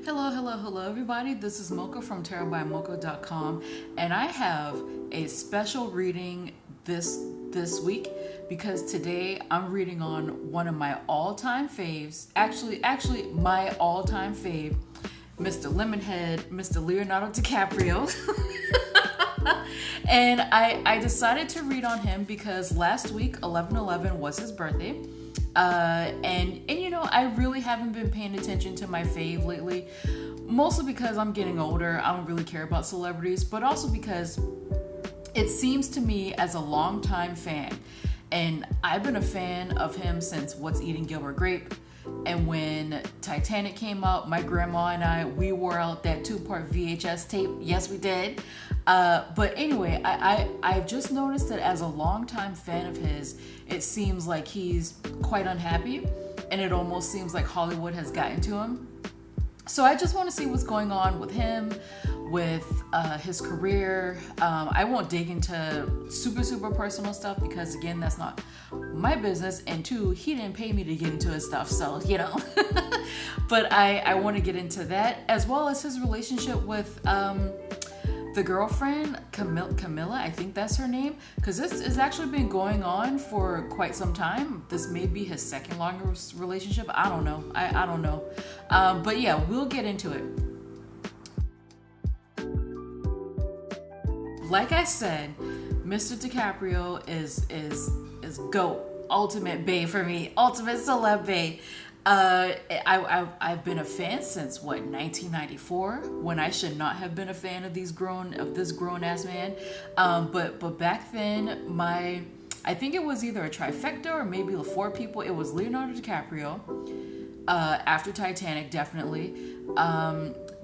Hello, everybody. This is Mocha from tarotbymocha.com, and I have a special reading this week because today I'm reading on one of my all-time faves. Actually, my all-time fave, Mr. Lemonhead, Mr. Leonardo Dicaprio. And I decided to read on him because last week, 11/11, was his birthday. And you know, I really haven't been paying attention to my fave lately, mostly because I'm getting older. I don't really care about celebrities, but also because it seems to me as a longtime fan, and I've been a fan of him since What's Eating Gilbert Grape. And when Titanic came out, my grandma and we wore out that 2-part VHS tape. Yes, we did. But anyway, I've just noticed that as a longtime fan of his, it seems like he's quite unhappy, and it almost seems like Hollywood has gotten to him. So I just want to see what's going on with him, with his career. I won't dig into super personal stuff because, again, that's not my business, and two, he didn't pay me to get into his stuff, so you know. But I want to get into that, as well as his relationship with the girlfriend, Camila, I think that's her name, because this has actually been going on for quite some time. This may be his second longest relationship. I don't know. I don't know. But yeah, we'll get into it. Like I said, Mr. DiCaprio is GOAT, ultimate bae for me, ultimate celeb bae. I've been a fan since 1994, when I should not have been a fan of this grown ass man. But back then, I think it was either a trifecta or maybe the 4 people. It was Leonardo DiCaprio, after Titanic, definitely.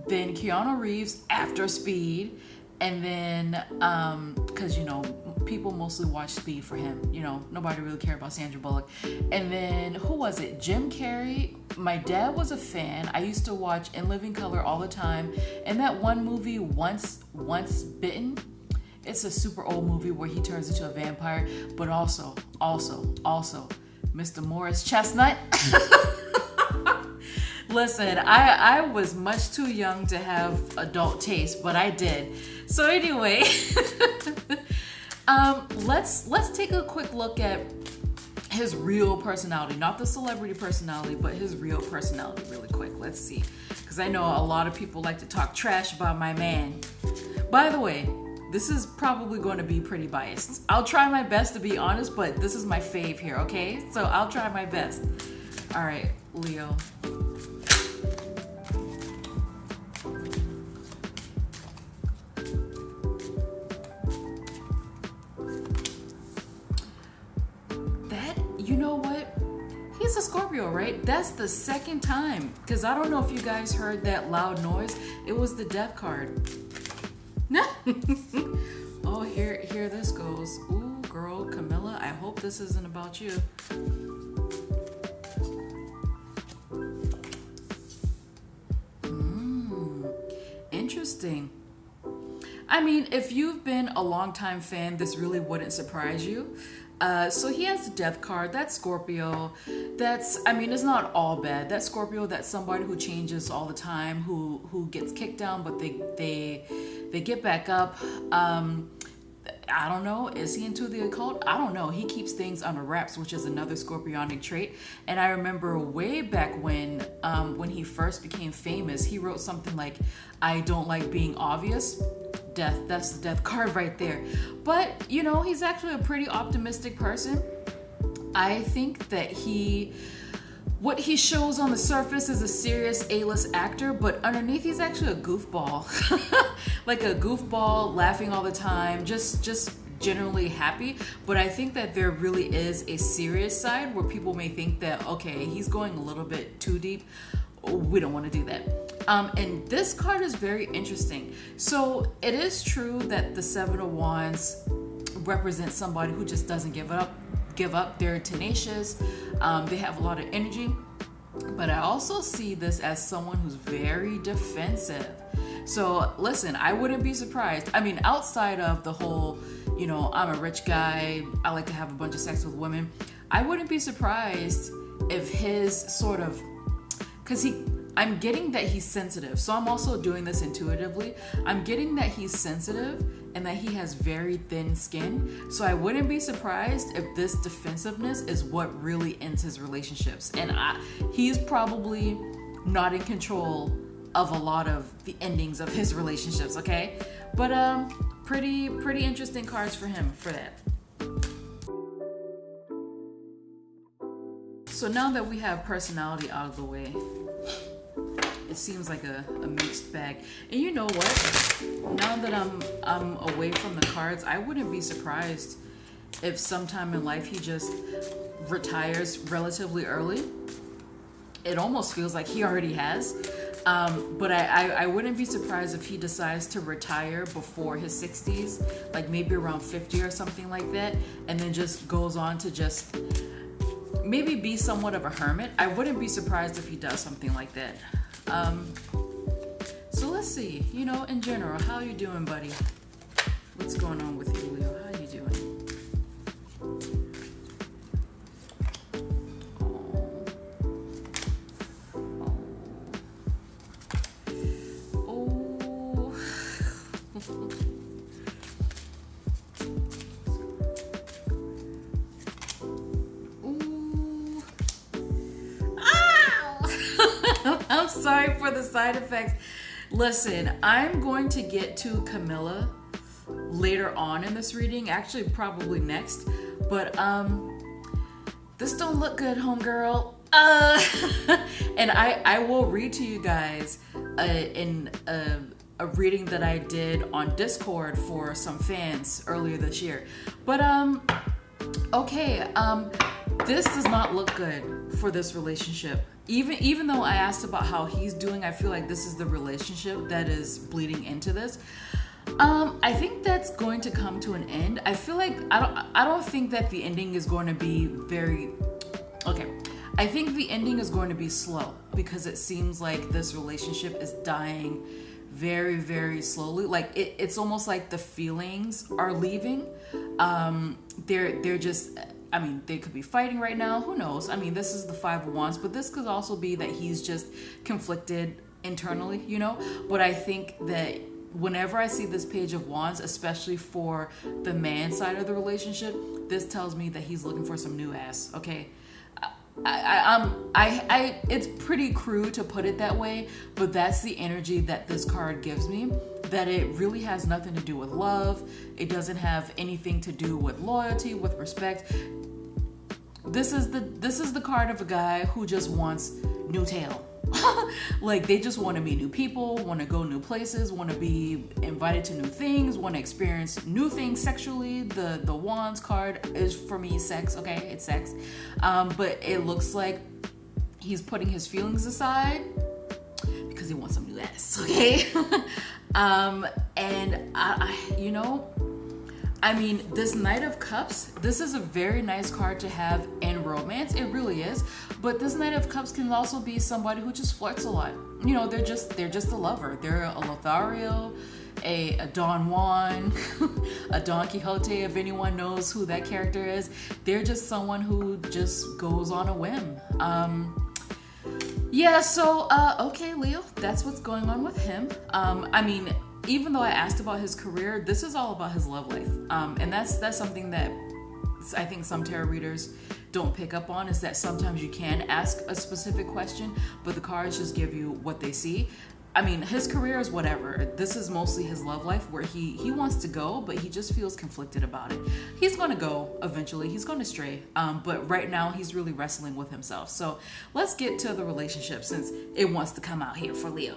Then Keanu Reeves after Speed. And then, because, you know, people mostly watch Speed for him. You know, nobody really cared about Sandra Bullock. And then, who was it? Jim Carrey. My dad was a fan. I used to watch In Living Color all the time. And that one movie, Once Bitten, it's a super old movie where he turns into a vampire. But also, Mr. Morris Chestnut. Listen, I was much too young to have adult taste, but I did. So anyway, let's take a quick look at his real personality, not the celebrity personality, but his real personality really quick. Let's see, because I know a lot of people like to talk trash about my man. By the way, this is probably going to be pretty biased. I'll try my best to be honest, but this is my fave here, okay? So I'll try my best. All right, Leo. You know what? He's a Scorpio, right? That's the second time. Because I don't know if you guys heard that loud noise. It was the death card. Oh, here this goes. Ooh, girl, Camila, I hope this isn't about you. Interesting. I mean, if you've been a longtime fan, this really wouldn't surprise you. So he has the death card. That's Scorpio. It's not all bad. That's Scorpio. That's somebody who changes all the time, who gets kicked down, but they get back up. I don't know. Is he into the occult? I don't know. He keeps things under wraps, which is another Scorpionic trait. And I remember way back when he first became famous, he wrote something like, "I don't like being obvious." Death. That's the death card right there. But, you know, he's actually a pretty optimistic person. I think that what he shows on the surface is a serious A-list actor, but underneath he's actually a goofball. Like a goofball, laughing all the time, just generally happy. But I think that there really is a serious side where people may think that, okay, he's going a little bit too deep. We don't want to do that. And this card is very interesting. So it is true that the 7 of Wands represents somebody who just doesn't give up. They're tenacious. They have a lot of energy. But I also see this as someone who's very defensive. So listen, I wouldn't be surprised. I mean, outside of the whole, you know, I'm a rich guy, I like to have a bunch of sex with women, I wouldn't be surprised if his sort of, because I'm getting that he's sensitive. So I'm also doing this intuitively. I'm getting that he's sensitive and that he has very thin skin. So I wouldn't be surprised if this defensiveness is what really ends his relationships. And he's probably not in control of a lot of the endings of his relationships, okay? But pretty interesting cards for him for that. So now that we have personality out of the way, it seems like a mixed bag. And you know what? Now that I'm away from the cards, I wouldn't be surprised if sometime in life he just retires relatively early. It almost feels like he already has. But I wouldn't be surprised if he decides to retire before his 60s, like maybe around 50 or something like that, and then just goes on to just maybe be somewhat of a hermit. I wouldn't be surprised if he does something like that. So let's see, in general, how you doing, buddy? What's going on with you, Leo? How you doing? Oh. I'm sorry for the side effects. Listen, I'm going to get to Camila later on in this reading, actually probably next, but this don't look good, homegirl. And I will read to you guys in a reading that I did on Discord for some fans earlier this year. But okay, this does not look good for this relationship. Even though I asked about how he's doing, I feel like this is the relationship that is bleeding into this. I think that's going to come to an end. I feel like I don't think that the ending is going to be very okay. I think the ending is going to be slow because it seems like this relationship is dying very, very slowly. Like it's almost like the feelings are leaving. They're just, I mean, they could be fighting right now. Who knows? I mean, this is the Five of Wands, but this could also be that he's just conflicted internally, But I think that whenever I see this Page of Wands, especially for the man side of the relationship, this tells me that he's looking for some new ass, okay? It's pretty crude to put it that way, but that's the energy that this card gives me, that it really has nothing to do with love. It doesn't have anything to do with loyalty, with respect. This is the card of a guy who just wants new tail. Like they just want to meet new people, want to go new places, want to be invited to new things, want to experience new things sexually. The Wands card is for me sex, okay? It's sex. But it looks like he's putting his feelings aside because he wants some new ass, okay? And I mean, this Knight of Cups, this is a very nice card to have in romance. It really is. But this Knight of Cups can also be somebody who just flirts a lot. They're just a lover. They're a Lothario, a Don Juan, a Don Quixote, if anyone knows who that character is. They're just someone who just goes on a whim. Okay, Leo, that's what's going on with him. I mean, even though I asked about his career, this is all about his love life. And that's something that I think some tarot readers don't pick up on, is that sometimes you can ask a specific question, but the cards just give you what they see. I mean, his career is whatever. This is mostly his love life, where he wants to go, but he just feels conflicted about it. He's going to go eventually. He's going to stray. But right now, he's really wrestling with himself. So let's get to the relationship, since it wants to come out here for Leo.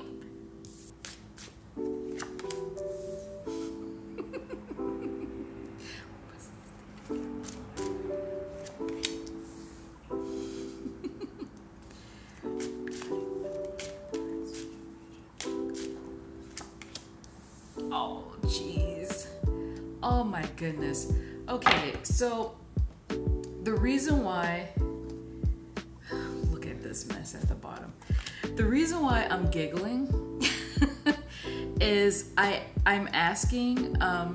Oh, jeez. Oh my goodness. Okay, so the reason why, look at this mess at the bottom. The reason why I'm giggling is I'm asking, I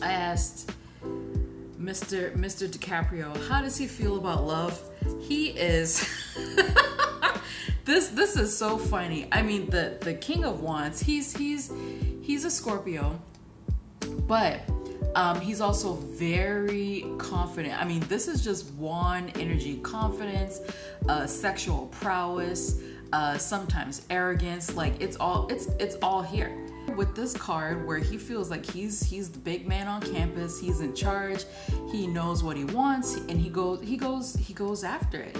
asked Mr. Dicaprio, how does he feel about love? He is This is so funny. I mean, the King of Wands, he's a Scorpio, but he's also very confident. I mean, this is just wand energy, confidence, sexual prowess, sometimes arrogance. Like it's all here with this card, where he feels like he's the big man on campus. He's in charge. He knows what he wants, and he goes after it.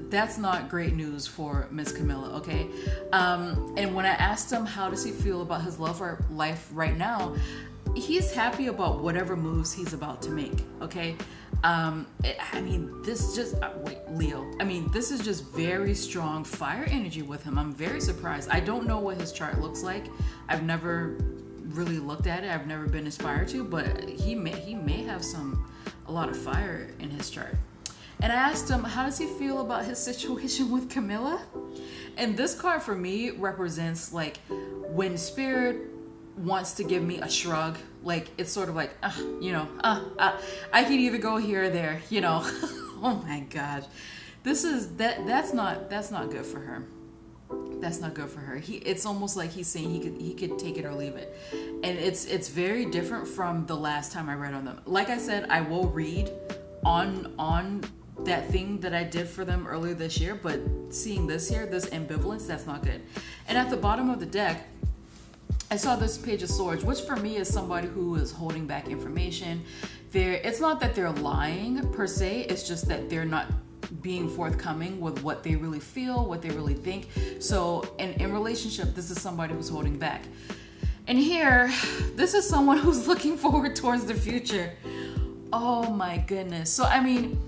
That's not great news for Miss Camila, okay? And when I asked him how does he feel about his love life right now, he's happy about whatever moves he's about to make, okay? I mean, this just Leo. I mean, this is just very strong fire energy with him. I'm very surprised. I don't know what his chart looks like. I've never really looked at it. I've never been inspired to, but he may have a lot of fire in his chart. And I asked him, how does he feel about his situation with Camila? And this card for me represents like when spirit wants to give me a shrug. Like it's sort of like, I could either go here or there, you know. Oh my gosh. That's not good for her. That's not good for her. It's almost like he's saying he could take it or leave it. And it's very different from the last time I read on them. Like I said, I will read on that thing that I did for them earlier this year, but seeing this here, this ambivalence, that's not good. And at the bottom of the deck, I saw this Page of Swords, which for me is somebody who is holding back information. It's not that they're lying per se, it's just that they're not being forthcoming with what they really feel, what they really think. So in relationship, this is somebody who's holding back. And here, this is someone who's looking forward towards the future. Oh my goodness. So I mean,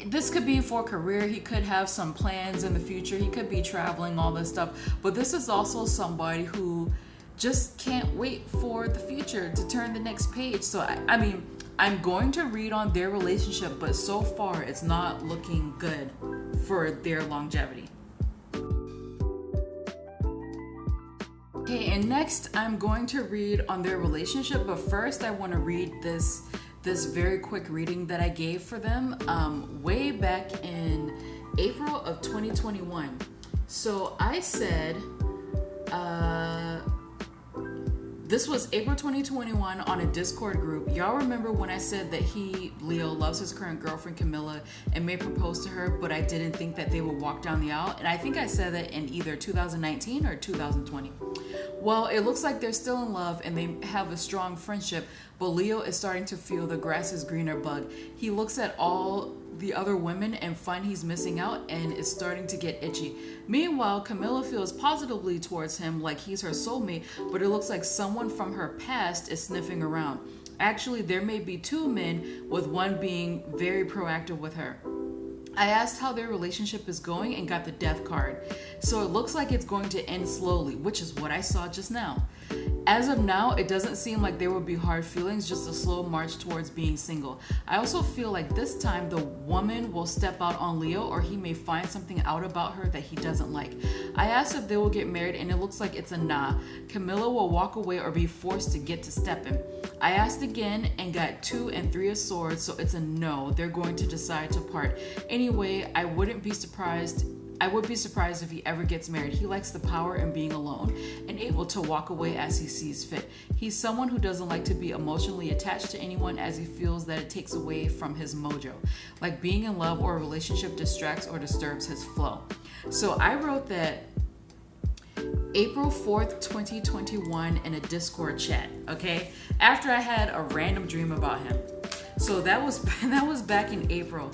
this could be for career. He could have some plans in the future. He could be traveling, all this stuff. But this is also somebody who just can't wait for the future to turn the next page. So I mean, I'm going to read on their relationship, but so far it's not looking good for their longevity. Okay, and next I'm going to read on their relationship, but first I want to read this very quick reading that I gave for them way back in April of 2021. So I said, this was April 2021 on a Discord group. Y'all remember when I said that Leo, loves his current girlfriend Camila and may propose to her, but I didn't think that they would walk down the aisle? And I think I said that in either 2019 or 2020. Well, it looks like they're still in love and they have a strong friendship, but Leo is starting to feel the grass is greener bug. He looks at all the other women and finds he's missing out and is starting to get itchy. Meanwhile, Camila feels positively towards him like he's her soulmate, but it looks like someone from her past is sniffing around. Actually, there may be two men, with one being very proactive with her. I asked how their relationship is going and got the death card. So it looks like it's going to end slowly, which is what I saw just now. As of now, it doesn't seem like there will be hard feelings, just a slow march towards being single. I also feel like this time the woman will step out on Leo, or he may find something out about her that he doesn't like. I asked if they will get married and it looks like it's a nah. Camila will walk away or be forced to get to stepping. I asked again and got 2 and 3 of swords, so it's a no. They're going to decide to part. Anyway, I would be surprised if he ever gets married. He likes the power and being alone and able to walk away as he sees fit. He's someone who doesn't like to be emotionally attached to anyone, as he feels that it takes away from his mojo. Like being in love or a relationship distracts or disturbs his flow. So I wrote that April 4th, 2021 in a Discord chat, okay? After I had a random dream about him. So that was back in April.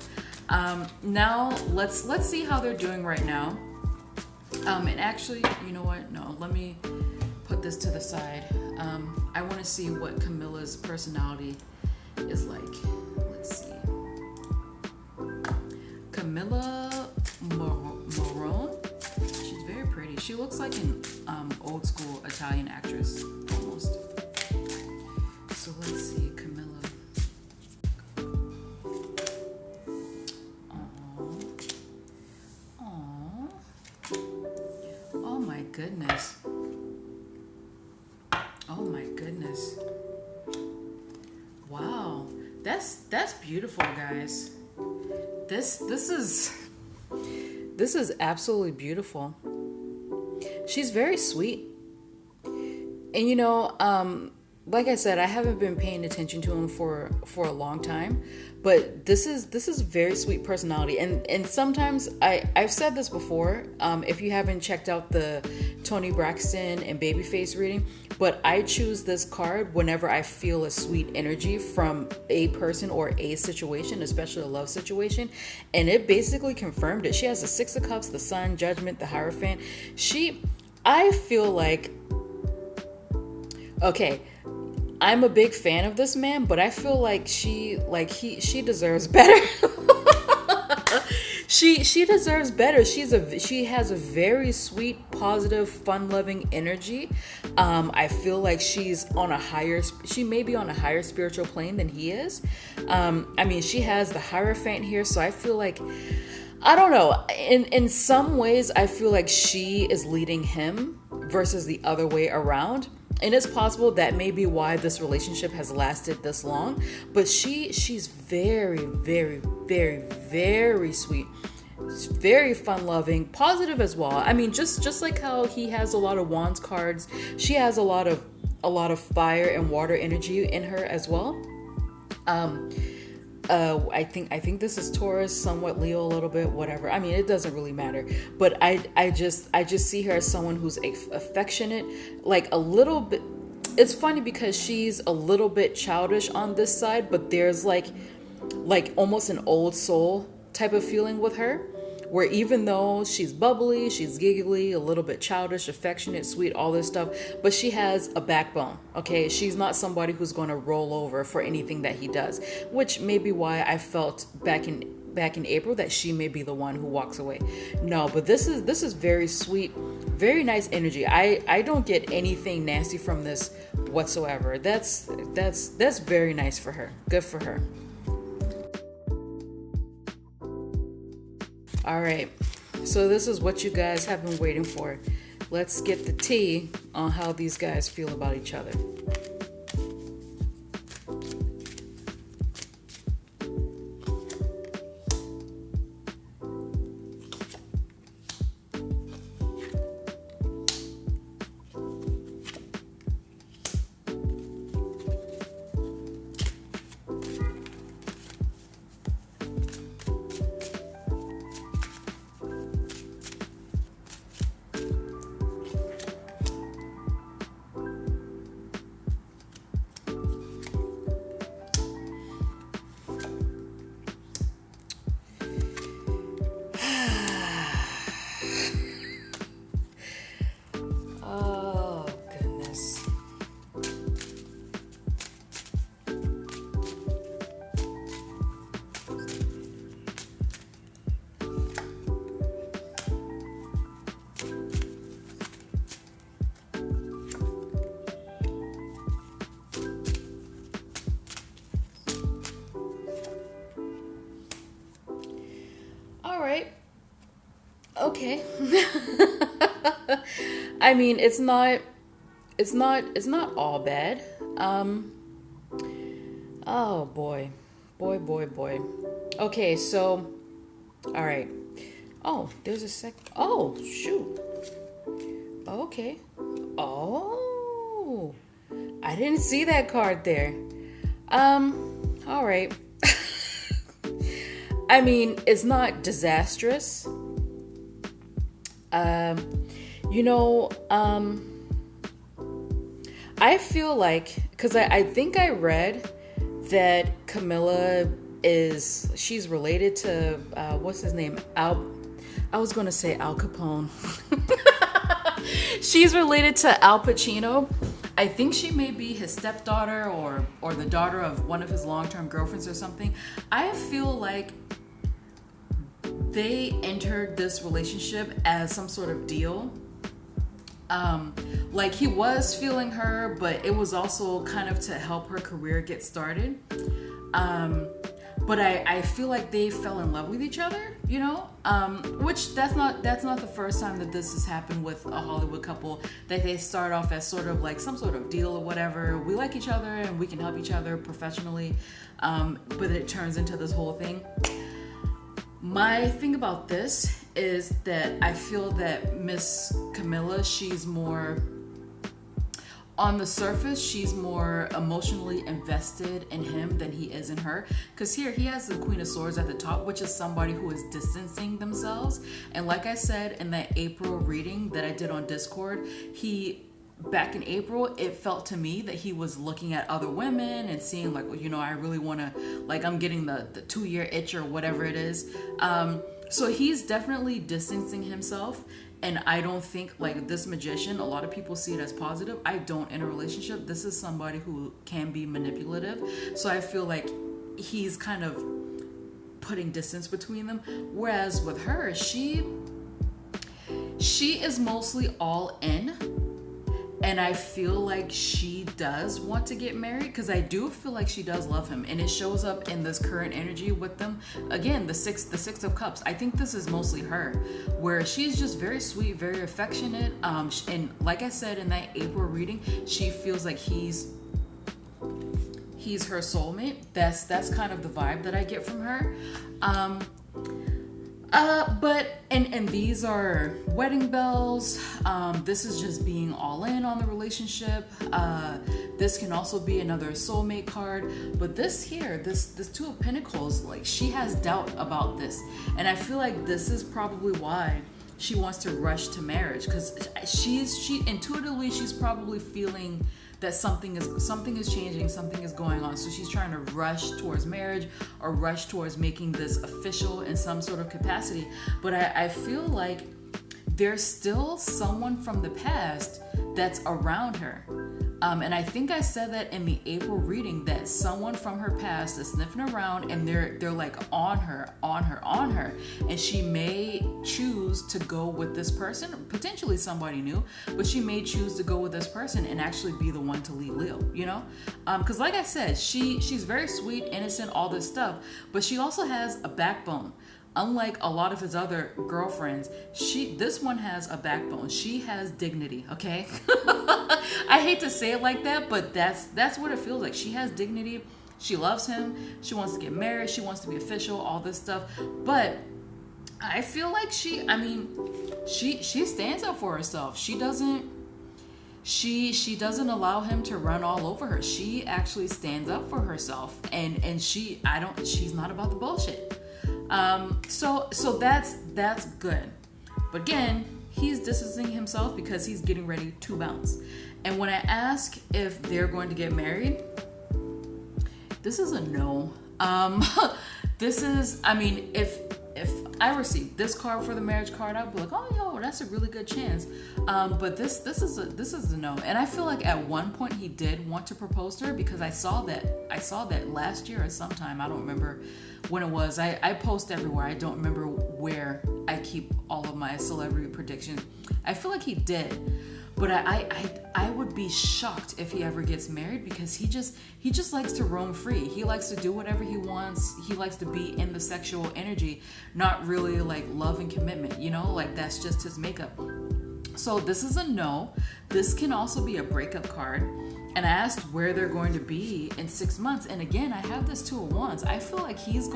Now let's see how they're doing right now. And actually, you know what? No, let me put this to the side. I want to see what Camila's personality is like. Let's see. Camila Morone. She's very pretty. She looks like an old school Italian actress almost. So let's see, Camila. Goodness. Oh my goodness. Wow. That's beautiful, guys. This is absolutely beautiful. She's very sweet. And like I said, I haven't been paying attention to him for a long time, but this is very sweet personality. And sometimes I've said this before. If you haven't checked out the Toni Braxton and Babyface reading, but I choose this card whenever I feel a sweet energy from a person or a situation, especially a love situation, and it basically confirmed it. She has the Six of Cups, the Sun, Judgment, the Hierophant. I feel like, okay, I'm a big fan of this man, but I feel like she deserves better. She deserves better. She has a very sweet, positive, fun-loving energy. I feel like she may be on a higher spiritual plane than he is. She has the Hierophant here, so I feel like, I don't know. In some ways, I feel like she is leading him versus the other way around. And it's possible that may be why this relationship has lasted this long. But she's very, very, very, very sweet. Very fun-loving, positive as well. Just like how he has a lot of Wands cards, she has a lot of fire and water energy in her as well. I think this is Taurus, somewhat Leo, a little bit, whatever. It doesn't really matter. But I just see her as someone who's affectionate, like a little bit. It's funny because she's a little bit childish on this side, but there's like almost an old soul type of feeling with her, where even though she's bubbly, she's giggly, a little bit childish, affectionate, sweet, all this stuff, but she has a backbone, okay? She's not somebody who's going to roll over for anything that he does, which may be why I felt back in April that she may be the one who walks away. No, but this is very sweet, very nice energy. I don't get anything nasty from this whatsoever. That's very nice for her. Good for her. All right, so this is what you guys have been waiting for. Let's get the tea on how these guys feel about each other. Okay. It's not all bad. Oh boy. Boy. Okay, so all right. Oh, there's a oh, shoot. Okay. Oh. I didn't see that card there. All right. It's not disastrous. I feel like, because I think I read that Camila she's related to, what's his name? I was going to say Al Capone. She's related to Al Pacino. I think she may be his stepdaughter or the daughter of one of his long-term girlfriends or something. I feel like they entered this relationship as some sort of deal. Like he was feeling her, but it was also kind of to help her career get started. But I feel like they fell in love with each other, which that's not the first time that this has happened with a Hollywood couple, that they start off as sort of like some sort of deal or whatever. We like each other and we can help each other professionally, but it turns into this whole thing. My thing about this is that I feel that Miss Camilla, she's more on the surface, she's more emotionally invested in him than he is in her. Because here he has the Queen of Swords at the top, which is somebody who is distancing themselves. And like I said in that April reading that I did on Discord, back in April, it felt to me that he was looking at other women and seeing like, well, I really want to, like, I'm getting the 2-year itch or whatever it is. So he's definitely distancing himself. And I don't think, like, this magician, a lot of people see it as positive. I don't in a relationship. This is somebody who can be manipulative. So I feel like he's kind of putting distance between them. Whereas with her, she is mostly all in. And I feel like she does want to get married, because I do feel like she does love him, and it shows up in this current energy with them. Again, the six of cups. I think this is mostly her, where she's just very sweet, very affectionate. And like I said in that April reading, she feels like he's her soulmate. That's kind of the vibe that I get from her. But these are wedding bells. This is just being all in on the relationship. This can also be another soulmate card. But this here, this Two of Pentacles, like, she has doubt about this, and I feel like this is probably why she wants to rush to marriage, because she intuitively, she's probably feeling that something is changing, something is going on. So she's trying to rush towards marriage or rush towards making this official in some sort of capacity. But I feel like there's still someone from the past that's around her. And I think I said that in the April reading, that someone from her past is sniffing around, and they're like on her. And she may choose to go with this person, potentially somebody new, but she may choose to go with this person and actually be the one to lead Leo, Because like I said, she's very sweet, innocent, all this stuff, but she also has a backbone. Unlike a lot of his other girlfriends, this one has a backbone. She has dignity, okay? I hate to say it like that, but that's what it feels like. She has dignity. She loves him. She wants to get married. She wants to be official, all this stuff. But I feel like she stands up for herself. She doesn't allow him to run all over her. She actually stands up for herself, and she's not about the bullshit. So that's good. But again, he's distancing himself because he's getting ready to bounce. And when I ask if they're going to get married, this is a no. If I received this card for the marriage card, I'd be like, oh, yo, that's a really good chance. But this is a no. And I feel like at one point he did want to propose to her, because I saw that last year or sometime. I don't remember when it was. I post everywhere. I don't remember where I keep all of my celebrity predictions. I feel like he did. But I would be shocked if he ever gets married, because he just likes to roam free. He likes to do whatever he wants. He likes to be in the sexual energy, not really like love and commitment, like that's just his makeup. So this is a no. This can also be a breakup card. And I asked where they're going to be in 6 months. And again, I have this Two of Wands. I feel like he's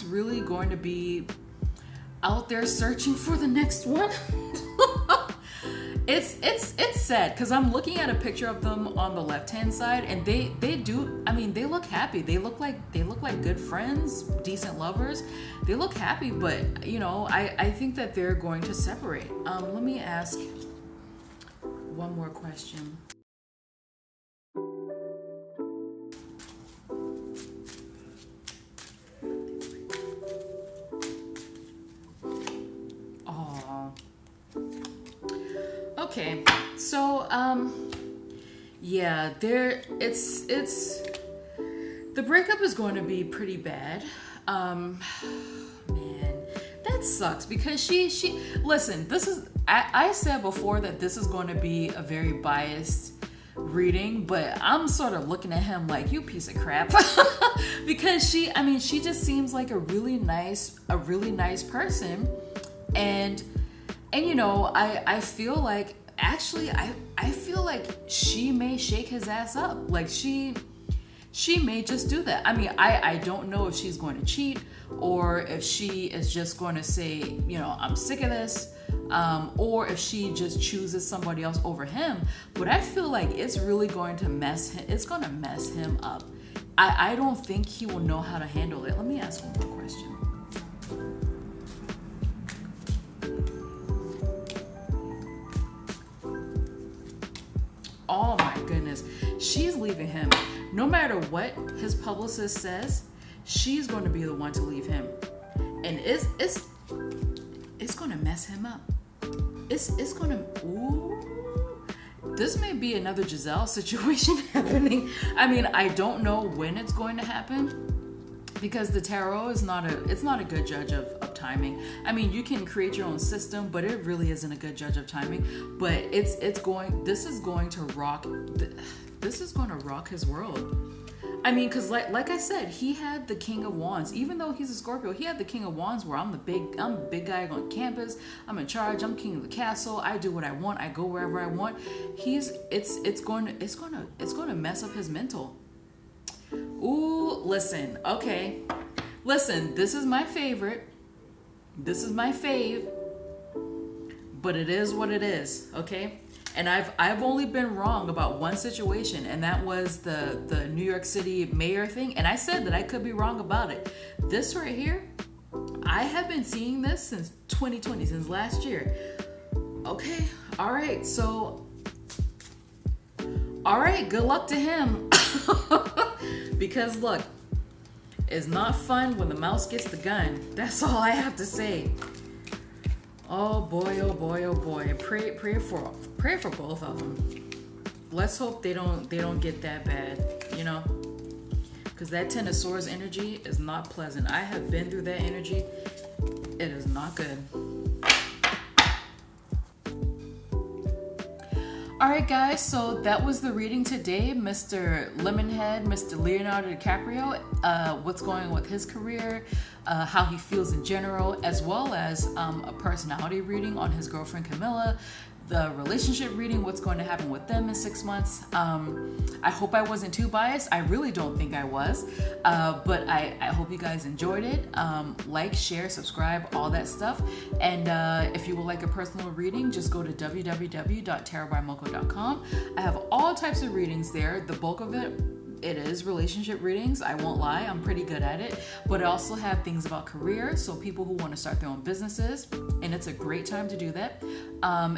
really going to be out there searching for the next one. It's sad, because I'm looking at a picture of them on the left hand side, and they look happy. They look like good friends, decent lovers. They look happy, but I think that they're going to separate. Let me ask one more question. Okay, so the breakup is going to be pretty bad. Man, that sucks, because she listen, I said before that this is going to be a very biased reading, but I'm sort of looking at him like, you piece of crap. Because she just seems like a really nice person, and I feel like, actually, I feel like she may shake his ass up. Like, She may just do that. I mean, I don't know if she's going to cheat or if she is just going to say, I'm sick of this, or if she just chooses somebody else over him. But I feel like it's really going to mess him up. I don't think he will know how to handle it. Let me ask one more question. Oh my goodness. She's leaving him. No matter what his publicist says, she's going to be the one to leave him. And it's going to mess him up. It's going to... Ooh. This may be another Giselle situation happening. I mean, I don't know when it's going to happen because the tarot is not a good judge of timing. I mean, you can create your own system, but it really isn't a good judge of timing. But this is going to rock his world. I mean, because like I said, he had the King of Wands. Even though he's a Scorpio, he had the King of Wands where I'm a big guy on campus. I'm in charge. I'm king of the castle. I do what I want. I go wherever I want. It's going to mess up his mental. Ooh, listen. Okay. Listen, this is my favorite. This is my fave. But it is what it is, okay? And I've only been wrong about one situation, and that was the New York City mayor thing. And I said that I could be wrong about it. This right here, I have been seeing this since 2020, since last year. Okay, all right, so, all right, good luck to him. Because look, it's not fun when the mouse gets the gun. That's all I have to say. Oh boy, oh boy, oh boy. Pray for both of them. Let's hope they don't get that bad, because that Ten of Swords energy is not pleasant. I have been through that energy. It is not good. All right, guys, so that was the reading today. Mr. Lemonhead, Mr. Leonardo Dicaprio, what's going on with his career, how he feels in general, as well as a personality reading on his girlfriend Camila, the relationship reading, what's going to happen with them in 6 months. I hope I wasn't too biased. I really don't think I was, but I hope you guys enjoyed it. Like, share, subscribe, all that stuff. And if you would like a personal reading, just go to www.tarotbymoko.com. I have all types of readings there. The bulk of it is relationship readings. I won't lie, I'm pretty good at it. But I also have things about career, so people who want to start their own businesses, and it's a great time to do that,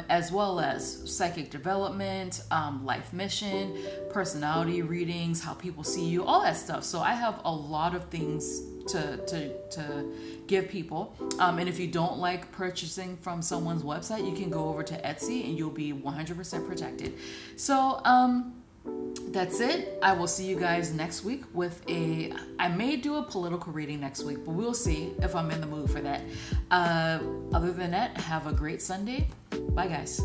as well as psychic development, life mission, personality readings, how people see you, all that stuff. So I have a lot of things to give people. And if you don't like purchasing from someone's website, you can go over to Etsy and you'll be 100% protected. So that's it. I will see you guys next week I may do a political reading next week, but we'll see if I'm in the mood for that. Other than that, have a great Sunday. Bye, guys.